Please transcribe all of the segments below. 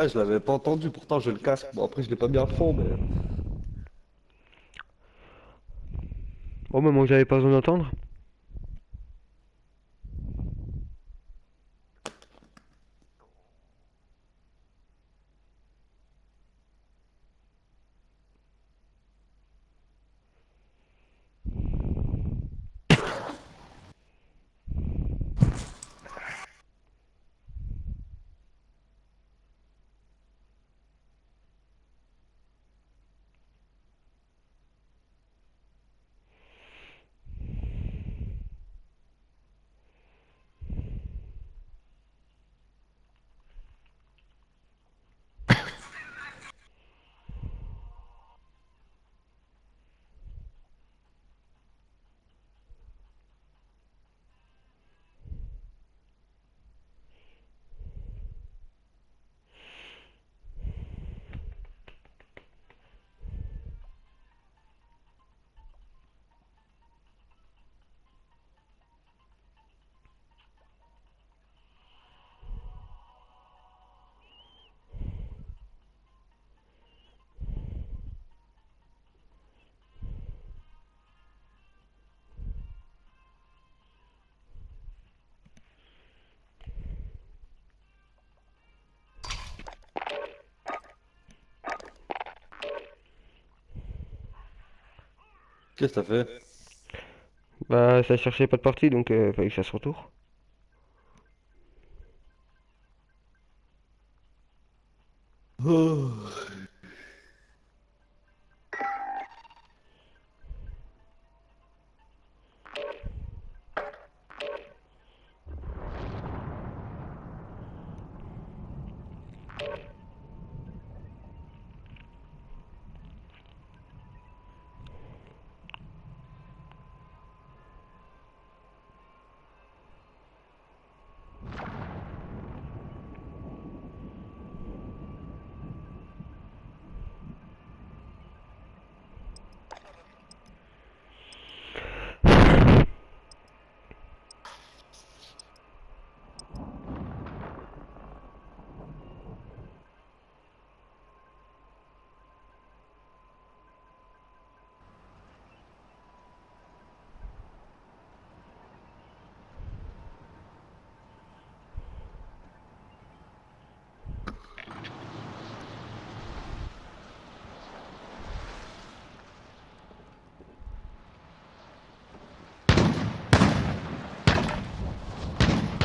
Ah, je l'avais pas entendu, pourtant j'ai le casque. Bon, après, je l'ai pas mis à fond, mais. Au moment où j'avais pas besoin d'entendre. Qu'est-ce que t'as fait? Bah ça cherchait pas de partie donc fallait que je fasse retour. Oh.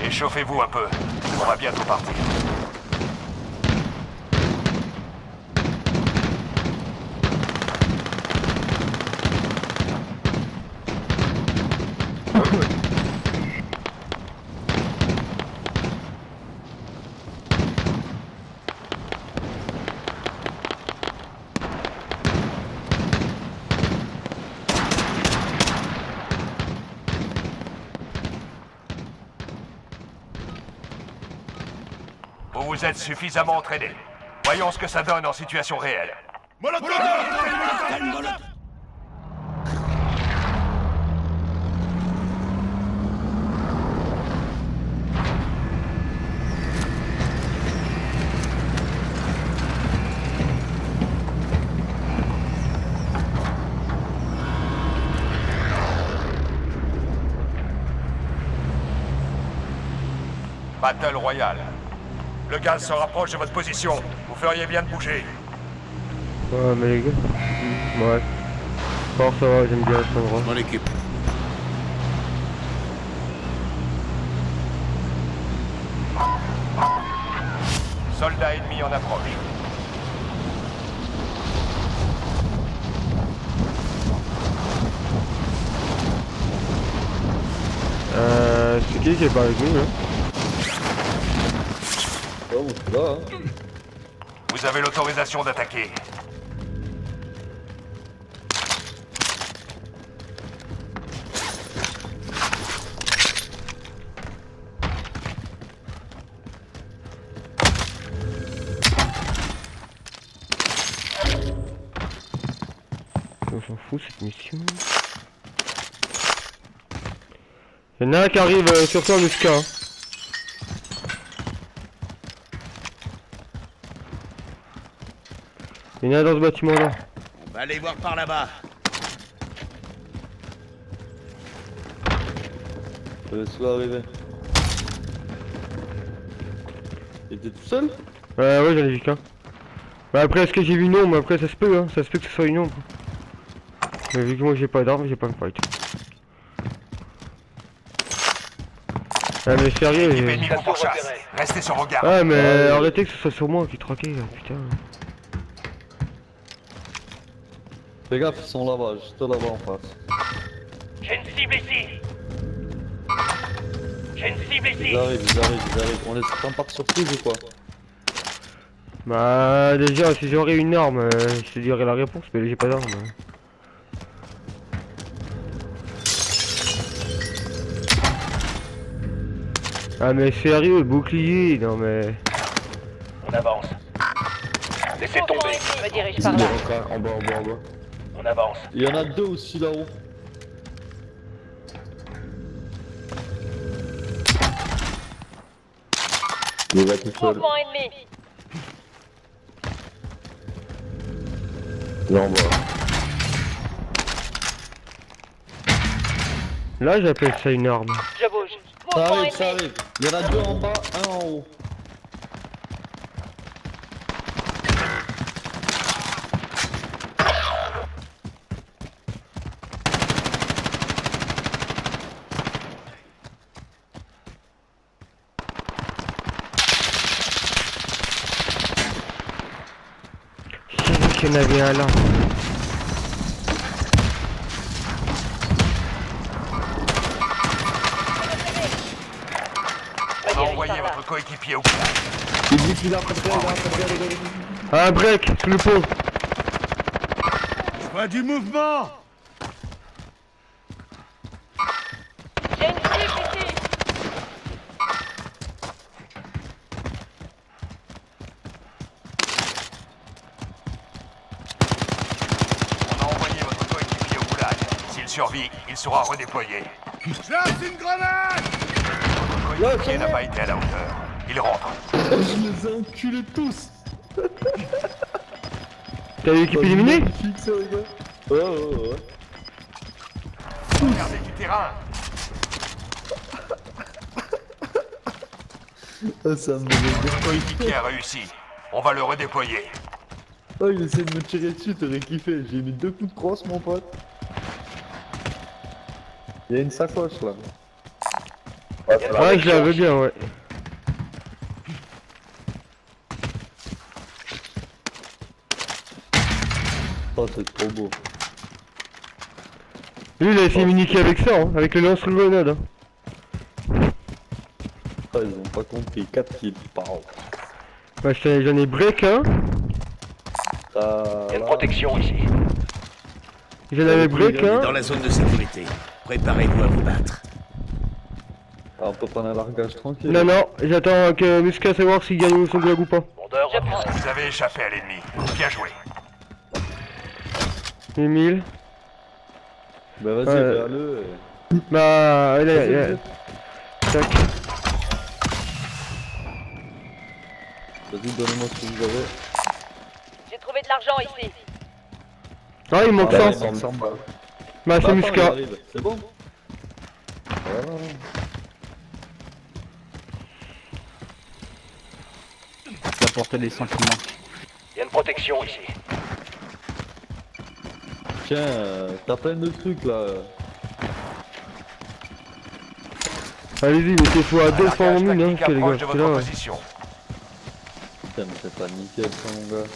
Échauffez-vous un peu. On va bientôt partir. Vous vous êtes suffisamment entraîné. Voyons ce que ça donne en situation réelle. Battle Royale. Le gaz se rapproche de votre position. Vous feriez bien de bouger. Ouais mais les gars. Ouais. Bon ça va, j'aime bien cet endroit. Mon équipe. Soldats ennemis en approche. C'est qui est pas avec nous là? Oh, là, hein. Vous avez l'autorisation d'attaquer. On s'en fout cette mission. Il y en a un qui arrive sur toi Muska. Hein. Il y en a dans ce bâtiment là. On va aller voir par là-bas. Laisse-le arriver. Il était tout seul? Ouais, j'en ai vu qu'un. Bah après, est-ce que j'ai vu une ombre? Après, ça se peut, hein. Ça se peut que ce soit une ombre. Mais vu que moi j'ai pas d'arme, j'ai pas me fight. Ah mais sérieux, Équipe ennemie vous pourchasse. Restez sur vos gardes. ah mais arrêtez que ce soit sur moi qui traquait, putain. Fais gaffe, ils sont là-bas, juste là-bas en face. J'ai une cible ici. J'ai une cible ici. Ils arrivent. On les prend par surprise ou quoi? Bah déjà, si j'aurais une arme, je te dirais la réponse, mais j'ai pas d'arme. Ah mais sérieux, bouclier, non mais... On avance. Laissez tomber. Je me dirige par là. En bas. On avance. Il y en a deux aussi là-haut. Il va tout seul. Mouvement ennemi. Là en bas. Là j'appelle ça une arme. Je bouge. Ça Mouvement arrive, ça ennemi. arrive. Il y en a deux en bas, un en haut. Je savais qu'il y en avait un là. Je On a me dirige envoyé par là. votre coéquipier au gulag. Il dit qu'il a pas de gars. Un break sous le pont. Je vois du mouvement. J'ai une cible ici. On a envoyé votre coéquipier au goulag. S'il survit, il sera redéployé. Je lance une grenade. Votre coéquipier n'a pas été à la hauteur. Il rentre. Je les ai enculés tous. T'as eu l'équipe éliminée? Magnifique, ça, les gars. Ouais. Regardez du terrain. Ah, ça me Votre coéquipier a réussi. On va le redéployer. Oh, il essaie de me tirer dessus, t'aurais kiffé. J'ai mis 2 coups de crosse, mon pote. Il y a une sacoche là. Ouais, je la veux bien, ouais. Oh, c'est trop beau. Lui, il a essayé de niquer avec ça, hein, avec le lance-grenade. Hein. Ah, ils ont pas compris. 4 kills. Pardon. Bah, j'en ai break, hein. Il y a une protection ici. J'en avais break, Dans hein. la zone de sécurité. Préparez-vous à vous battre. Ah, on peut prendre un largage tranquille. Non, j'attends que Musca savoir s'il gagne son glag ou pas. Mondeur reprend. Vous avez échappé à l'ennemi. Bien joué. 1000. Bah, vas-y, Ouais. fais-le. Bah, allez. Tac. Vas-y, donnez-moi ce que vous avez. J'ai trouvé de l'argent ici. Ah, il manque Ah, 100. ouais, 100 balles. Bah, c'est Attends, il Musca. arrive. C'est bon. Voilà. D'apporter les 100 qui manquent. Il y a une protection ici. Tiens, t'as plein de trucs là. Allez-y, mettez-vous à 200 en Largage mine, hein, tactique les gars. approche de C'est votre là, ouais. position. Putain, mais c'est pas nickel ça, mon gars.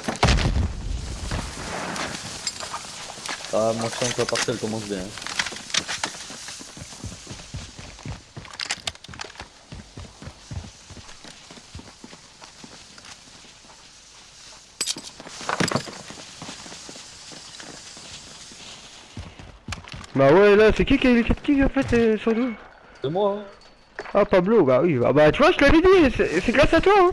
Ah, moi je sens que la partie elle commence bien. Bah ouais, là, c'est qui a eu les 4 kills en fait, sur nous? C'est moi, hein. Ah, Pablo, bah oui. Ah bah, tu vois, je te l'avais dit, c'est grâce à toi, hein.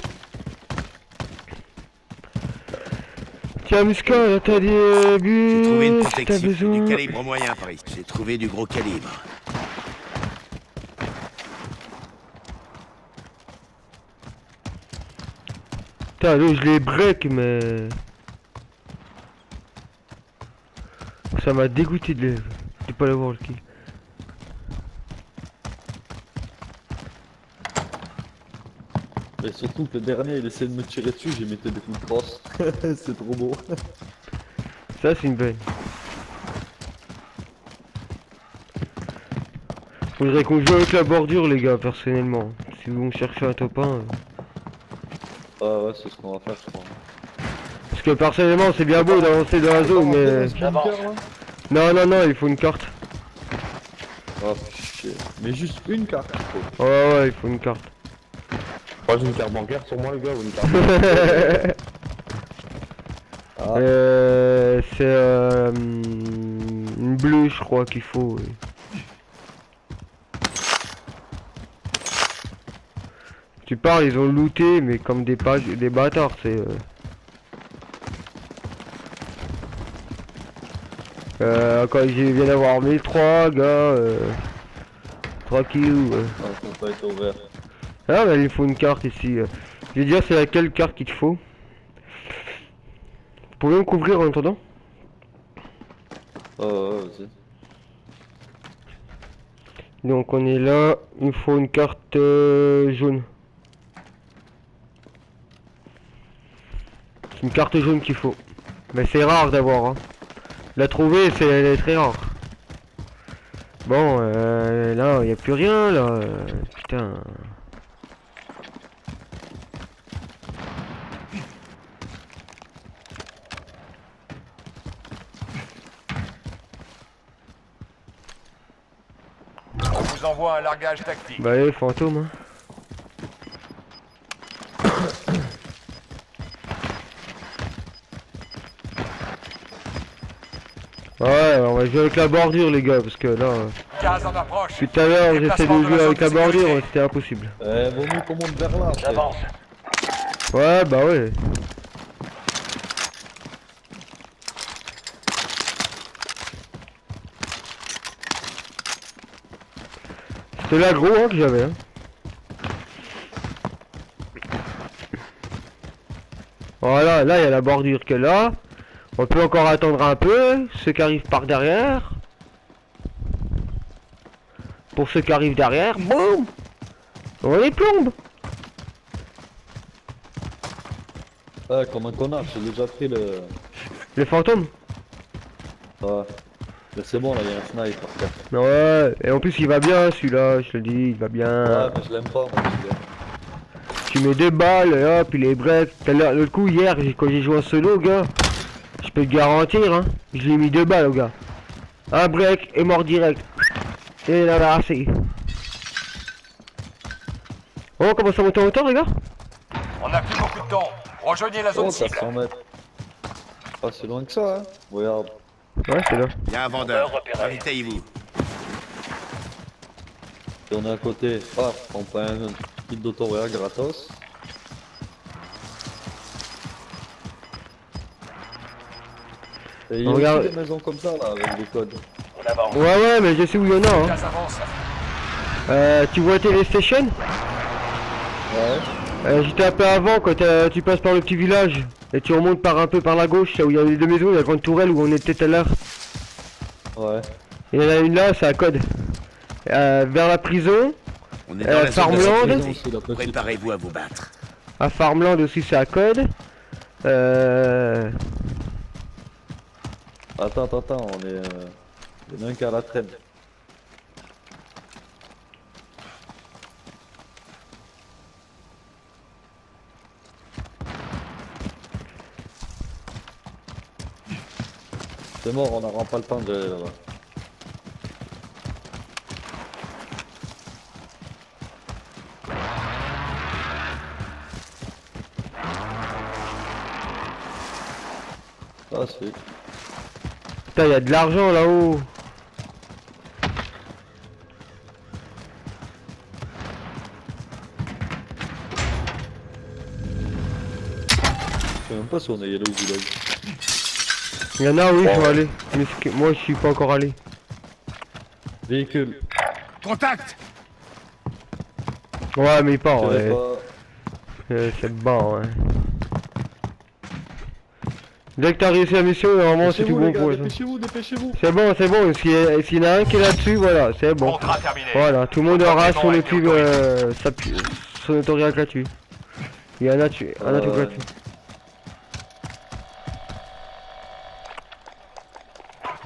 Tiens, Musca, là, t'as des J'ai trouvé une bus, t'as protection besoin... du calibre moyen par ici. J'ai trouvé du gros calibre. Putain, lui, je les break, mais... Ça m'a dégoûté de pas l'avoir le kill. Mais surtout que le dernier il essayait de me tirer dessus, j'ai mis des coups de crosse. C'est trop beau. Ça c'est une belle. Faudrait qu'on joue avec la bordure les gars, personnellement. Si vous me cherchez un top 1. Ah ouais, c'est ce qu'on va faire, je crois. Parce que personnellement c'est bien beau d'avancer dans la zone mais... Non non non, il faut une carte. Ah chier. Mais juste une carte, il faut. Ouais ouais, il faut une carte. Moi j'ai une carte bancaire sur moi les gars ou une carte. Ah. C'est une bleue je crois qu'il faut. Oui. Tu parles, ils ont looté mais comme des bâtards, c'est... quand je viens d'avoir 1003 gars, 3 kills. Ah, ça peut pas être ouvert. Ah mais il faut une carte ici. Je vais dire c'est laquelle carte qu'il te faut. Vous pouvez me couvrir en attendant? Ouais, vas-y. Donc on est là, il me faut une carte jaune. C'est une carte jaune qu'il faut. Mais c'est rare d'avoir. Hein. La trouver, elle est très rare. Bon, là, il n'y a plus rien, là. Putain. On vous envoie un largage tactique. Bah, allez, fantôme. Hein. Ouais, on va jouer avec la bordure, les gars, parce que là... Gaz en approche. Depuis tout à l'heure, j'essaie Déplacement de de jouer la avec la zone de bordure, sécurité. c'était impossible. Vaut mieux qu'on monte vers là. après. J'avance. Ouais, bah ouais. C'était l'aggro hein, que j'avais. Hein. Voilà, là il y a la bordure qui est là. On peut encore attendre un peu. Ceux qui arrivent par derrière. Pour ceux qui arrivent derrière, boum, on les plombe. Ah, comme un connard, j'ai déjà pris le... Les fantômes. Ouais. Mais c'est bon, là, il y a un snipe par contre. Ouais, et en plus il va bien celui-là, je te le dis, il va bien. Ouais, mais je l'aime pas, moi, celui-là. Tu mets 2 balles et hop, il est break. L'autre coup hier, quand j'ai joué en solo, gars, je peux te garantir, hein, je lui ai mis 2 balles au gars. Un break et mort direct. Et il a assez. Oh, on commence à monter en hauteur, les gars. On n'a plus beaucoup de temps. Rejoignez la zone Oh, t'as cible. 100 mètres. Pas si loin que ça, hein. Regarde. Ouais, c'est là. Il y a un vendeur. repéré. Ravitaillez-vous. Et on est à côté. Ah, on prend un kit d'autoréa gratos. Et il y a Regarde. aussi des maisons comme ça, là, avec des codes. On avance. Ouais, ouais, mais je sais où il y en a, hein. Gaz avance. Tu vois Telestation? Ouais. J'étais un peu avant quand tu passes par le petit village et tu remontes par un peu par la gauche, là où il y a les 2 maisons, il y a la grande tourelle où on était tout à l'heure. Ouais. Il y en a une là, c'est à code. Vers la prison, On est dans la zone de Farmland. Maison sécurité. aussi, la petite. Préparez-vous à vous battre. à Farmland aussi c'est à code. Attends, on est... Il y en a un qui a la traîne. C'est mort, on n'aura pas le temps de là-bas. Ah, c'est... Putain, il y a de l'argent là-haut. Je sais même pas si on est allé au village. Il y en a, oui, je vais aller. Mais moi, je suis pas encore allé. Véhicule. Contact! Ouais, mais il part, Je ouais. vais pas... C'est bon, ouais. Dès que t'as réussi la mission, normalement c'est tout Dépêchez-vous, bon les gars, pour ça. dépêchez-vous, dépêchez-vous. C'est bon, s'il y en a un qui est là-dessus, voilà, c'est bon. Contrat terminé. Voilà, tout le monde Votre aura maison son a été équipe, autorisée. son autoriac là-dessus. Il y en a tué, un a tout là-dessus.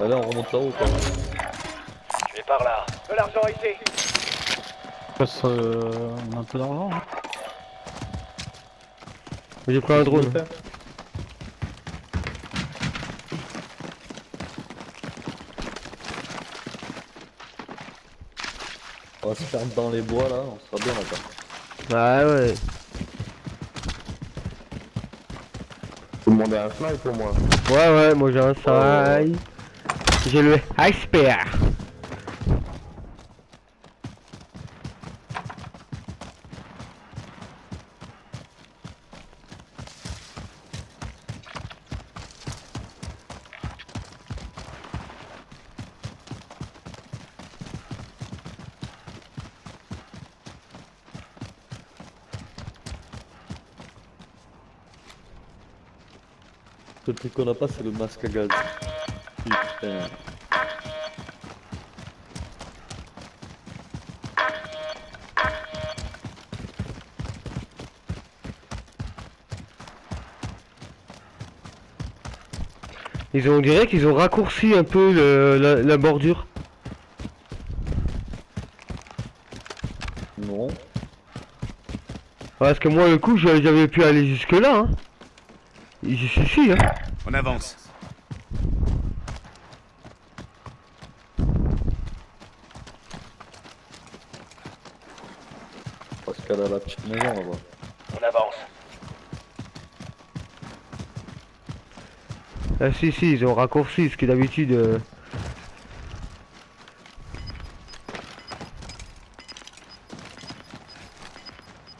Allez, on remonte là-haut quoi. Je vais par là. De l'argent ici. Passe, on a un peu d'argent. Hein. J'ai pris un drone. On va se faire dans les bois là, on sera bien là-bas. Ouais. Vous demandez un snipe pour moi. Ouais, moi j'ai un sail. J'ai le iceberg. Le truc qu'on a pas, c'est le masque à gaz. Putain. On dirait qu'ils ont raccourci un peu la bordure. Non. Parce que moi le coup j'avais pu aller jusque là hein. Si hein. On avance. Parce qu'elle a la petite maison là-bas. On avance. Ah si ils ont raccourci ce qui est d'habitude.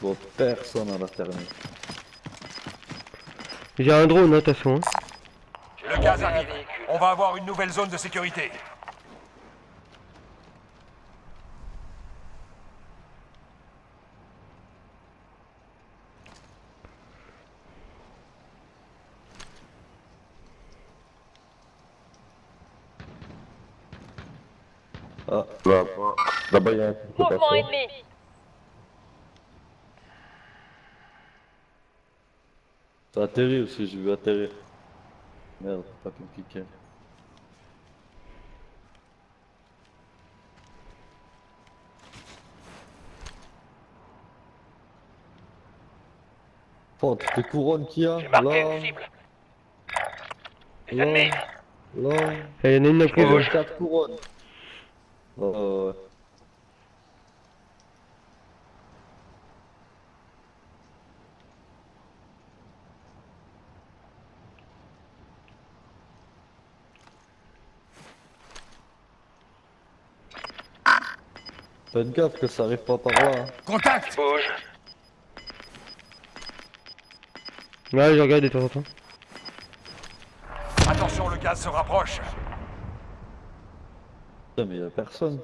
Bon, personne à la termine. J'ai un drone hein, de toute façon. Hein. Le gaz arrive. On va avoir une nouvelle zone de sécurité. Ah, Là-bas, il y a un truc qui est Mouvement passé. ennemi. ça a atterri aussi, j'ai vu atterrir. Merde, pas compliqué. Oh, toutes les couronnes qu'il y a J'ai marqué là, une cible. Les là, ennemis. là. Et il y en a une de prise. Oh, 4 couronnes. Ouais. Faites gaffe que ça arrive pas par là. Hein. Contact! Bouge. Ouais, je regarde de temps en temps. Attention, le gaz se rapproche. Putain, mais y a personne.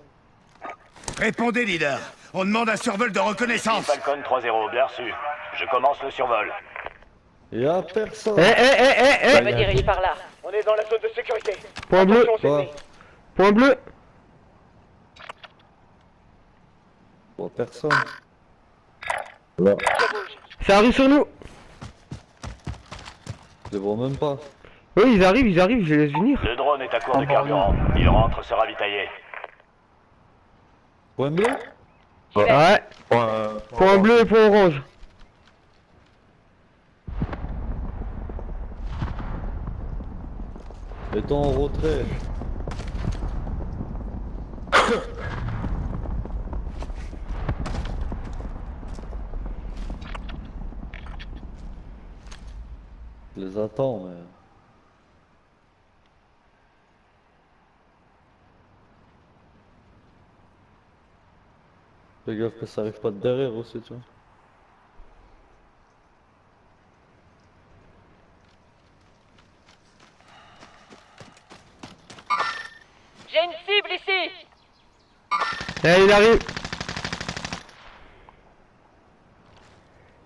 Répondez, leader. On demande un survol de reconnaissance. Falcon 3-0, bien reçu. Je commence le survol. Y a personne. Je me dirige par là. On est dans la zone de sécurité. Point bleu. Attention, Quoi ennemis. Point bleu. Bon, personne. Là. Ça arrive sur nous. Je les vois même pas. Oui, ils arrivent, je les laisse venir. Le drone est à court de carburant. Il rentre se ravitailler. Point bleu. Ouais. Point bleu et point orange. Mettons en retrait. Je les attends, mais... Fais gaffe que ça arrive pas de derrière aussi, tu vois. J'ai une cible ici. Eh, il arrive.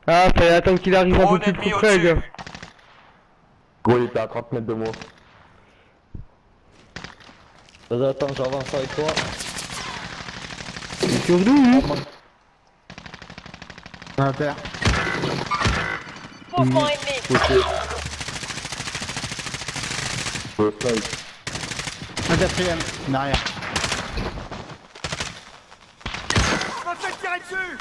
Ah, fallait attendre qu'il arrive un peu Drone plus ennemi près, au-dessus. gars. Gros, il était à 30 mètres de moi. Vas-y, attends, j'avance avec toi. Sur d'où lui? Un père. Mouvement ennemi. Côté. Snipe. Un quatrième, en arrière. Je me fais tirer dessus.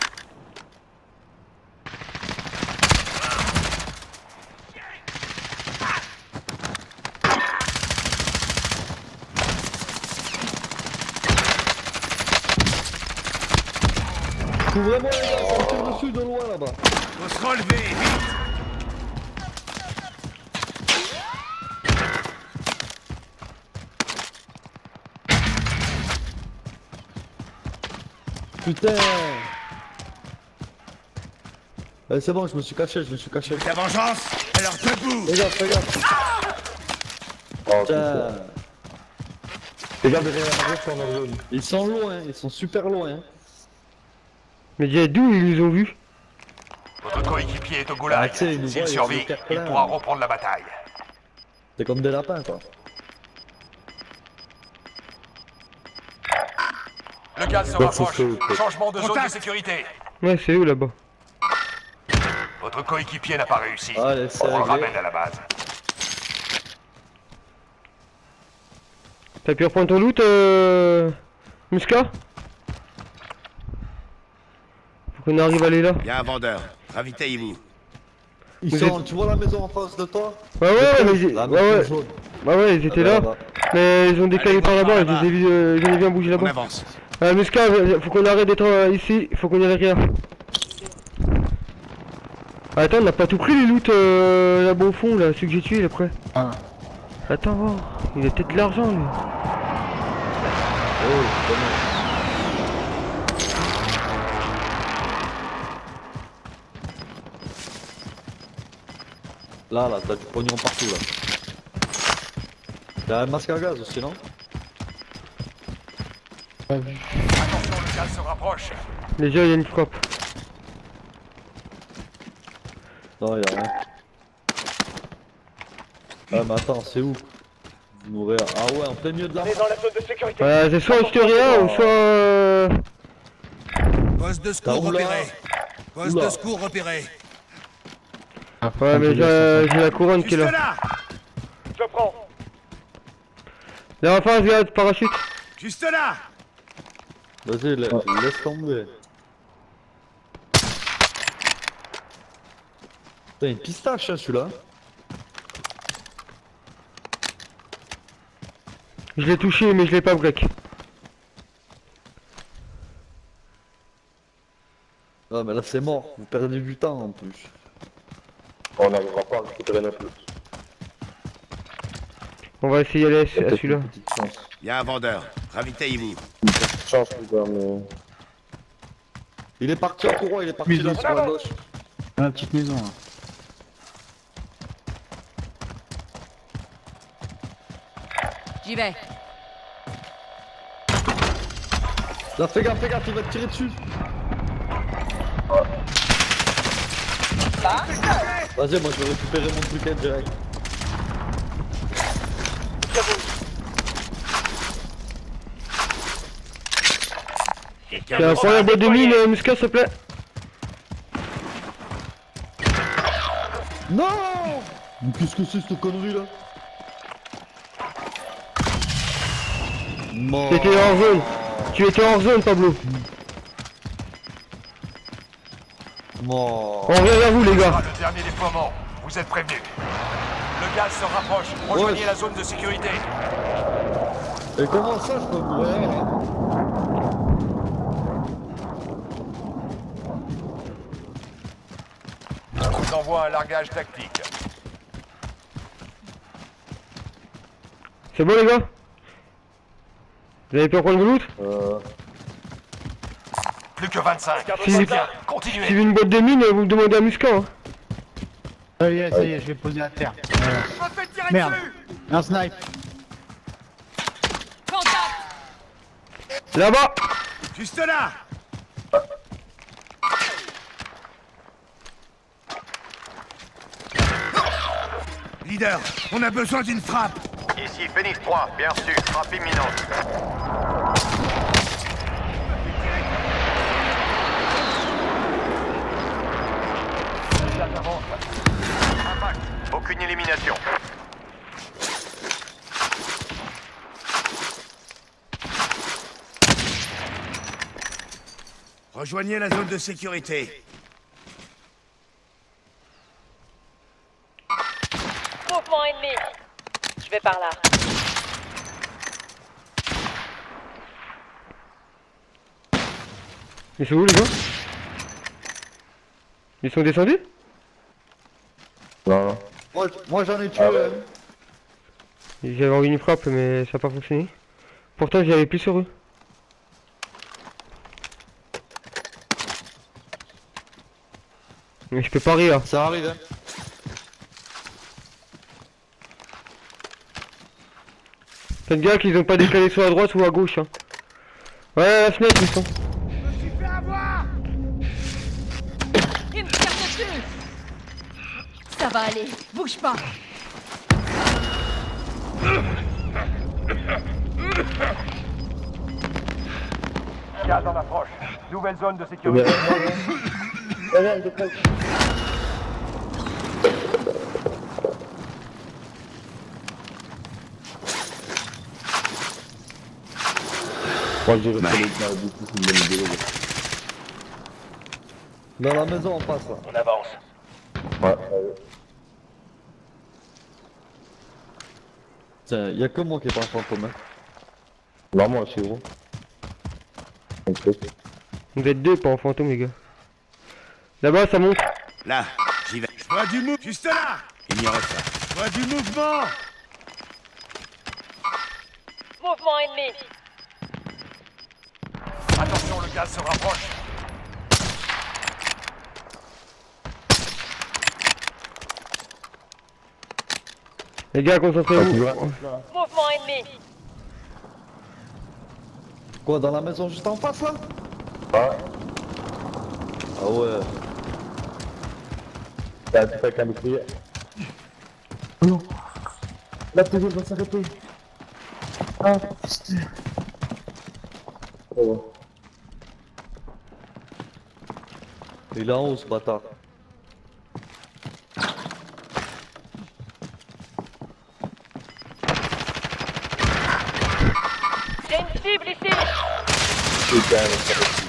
Couvrez-moi les gars, ça me tire dessus de loin là-bas. Faut se relever, vite. Putain. C'est bon, je me suis caché, Ta vengeance, alors debout. Les gars, fais gaffe. Oh, Putain. Les gars, derrière la gauche, on a le jaune. Ils sont loin, ils sont super loin. Mais déjà d'où ils nous ont vus? Votre coéquipier est au Ah, goulag. tu sais, il nous S'il voit, il survit, a le cœur il plein. pourra reprendre la bataille. C'est comme des lapins quoi. Le gaz se Donc, rapproche. c'est chaud. Changement de zone de Contact. sécurité. Ouais, c'est où là-bas? Votre coéquipier n'a pas réussi. Allez, c'est On le réglé. ramène à la base. T'as pu reprendre ton loot, Musca? Faut qu'on arrive à aller là. Y a un vendeur. Ravitaillez-vous. Ils Vous sont, tu vois la maison en face de toi? Ouais, ouais, mais La ouais, maison ouais. jaune. Bah ouais, ils étaient là. Là-bas. Mais ils ont décalé Allez, par là-bas, là-bas. j'en ai vu un bouger On là-bas. avance. Musca, faut qu'on arrête d'être ici, faut qu'on y aille derrière. Attends, on n'a pas tout pris les loot là-bas au fond, là, ceux que j'ai tués après. Ah. Attends, voir. Il a peut-être de l'argent lui. Oh, dommage. Là, t'as du pognon partout là. T'as un masque à gaz aussi, non? Attention, le gaz se rapproche. Déjà, il y a une frappe. Non, y'a rien. Ah, mais attends, c'est où? Mourir. Ah ouais, en plein milieu de la. On est dans la zone de sécurité. C'est soit Historia ou soit. Poste de T'as secours où, là? repéré. Poste Oula. de secours repéré. Ouais, mais j'ai la couronne qui est Juste là. là. Je prends. Là en face, regarde, parachute. Juste là. Vas-y, laisse tomber. Putain, une pistache, hein, celui-là. Je l'ai touché, mais je l'ai pas break. Ah, mais là, c'est mort. Vous perdez du temps en plus. On n'arrivera pas à récupérer notre loot. On va essayer d'aller Il y a à peut-être celui-là. une petite chance. Y a un vendeur. Ravitaillez-vous. Petite chance, les gars, mais. Il est parti en courant, il est parti Oui, là oui. sur la gauche. Dans la petite maison. Là. J'y vais. Là, fais gaffe, il va te tirer dessus. Vas-y, moi je vais récupérer mon truc direct. Tiens, prends la boîte de mine, Musca, s'il te plaît. Non! Mais qu'est-ce que c'est cette connerie là? Mort. Tu étais hors zone. Tu étais hors zone, Pablo. Mort. On revient vers vous, les Ce sera gars. le dernier déploiement. Vous êtes prévenus. Le gaz se rapproche. Rejoignez la zone de sécurité. Et comment ça je peux mourir là? On vous envoie un largage tactique. C'est bon, les gars? Vous avez pu reprendre vos loot? Plus que 25. Si- C'est bien. Si Continuez. vous avez une boîte de mine, vous me demandez à Musca. Hein. Ça y est, je vais poser à terre. Voilà. Je me fais tirer Merde. dessus. Un snipe. Contact. Là-bas. Juste là. Leader, on a besoin d'une frappe. Ici Phoenix 3, bien reçu, frappe imminente. Impact. Aucune élimination. Rejoignez la zone de sécurité. Mouvement ennemi. Je vais par là. Ils sont où les gars? Ils sont descendus? Non, non. Moi j'en ai tué. Ah ouais. J'avais envie d'une frappe mais ça n'a pas fonctionné. Pourtant j'y avais plus sur eux. Mais je peux pas rire. Ça arrive, hein. Faites gaffe qu'ils ont pas décalé sur la droite ou à gauche. Hein. Ouais, la fenêtre ils sont. Il me tire dessus. Ça va aller. Bouge pas. Gaz en approche. Nouvelle zone de sécurité. Moi j'ai resté les gars, du coup, c'est une bonne idée. Dans la maison, on passe là. On avance. Ouais, Tiens, y'a que moi qui est pas un fantôme. Hein. non, moi je suis gros. Ok. Vous êtes deux pas en fantôme les gars. Là-bas ça monte. Là, j'y vais. Je vois du mouvement. Juste là. Ignorez ça. Je vois du mouvement. Mouvement ennemi. Attention, le gaz se rapproche. Les gars concentrez-vous. Mouvement ennemi. Quoi, dans la maison juste en face là? Ah, Ah ouais. t'as tout avec un bouclier. Non. La TV va s'arrêter. Ah, putain. Oh, ouais. Il est en haut ce bâtard. J'ai une cible ici. Putain, ça va être-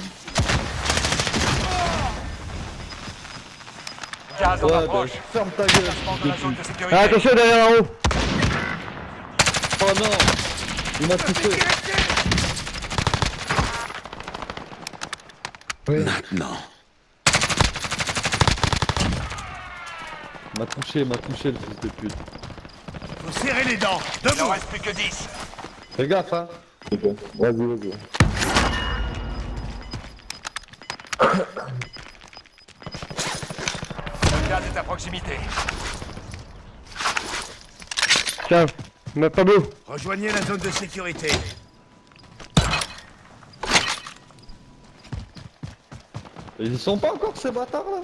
Gaz en Ouais, bah, approche. ferme ta gueule. Placement dans la zone de sécurité. Ah, attention derrière en haut. Oh non. Il m'a touché. Maintenant. Il m'a touché le fils de pute. Faut serrer les dents. Il Debout. n'en reste plus que 10. Fais gaffe hein. Ok, vas-y, vas-y. Le gaz est à proximité. Tiens, mais Pablo. Rejoignez la zone de sécurité. Ils y sont pas encore ces bâtards là.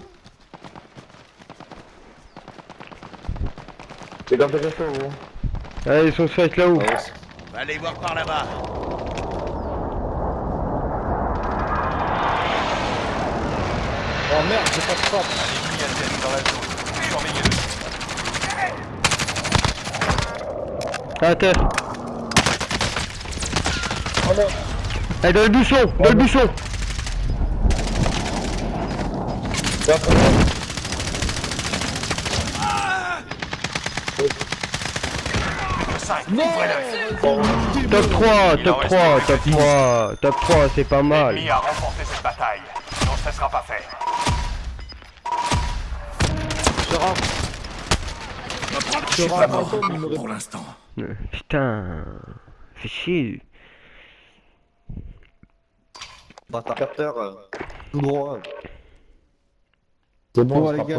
C'est quand t'es resté, gros. Ah, ils sont sur être là-haut. Ah ouais, c'est- Va aller voir par là-bas. Oh merde, j'ai pas de frappe. L'ennemi atterrit dans la zone. Surveillez-le. À terre. Eh, dans le buisson, dans le buisson. Le 5. Ouvrez-le. Top 3, top 3, top 3, top 3, c'est pas mal. L'ennemi a remporté cette bataille. Non, ce ne sera pas fait. Je Pas rate mort fantôme, il me pour répond. l'instant. Putain, fais chier. Bâtard. Carter, tout droit. C'est bon, Bon, on les se gars.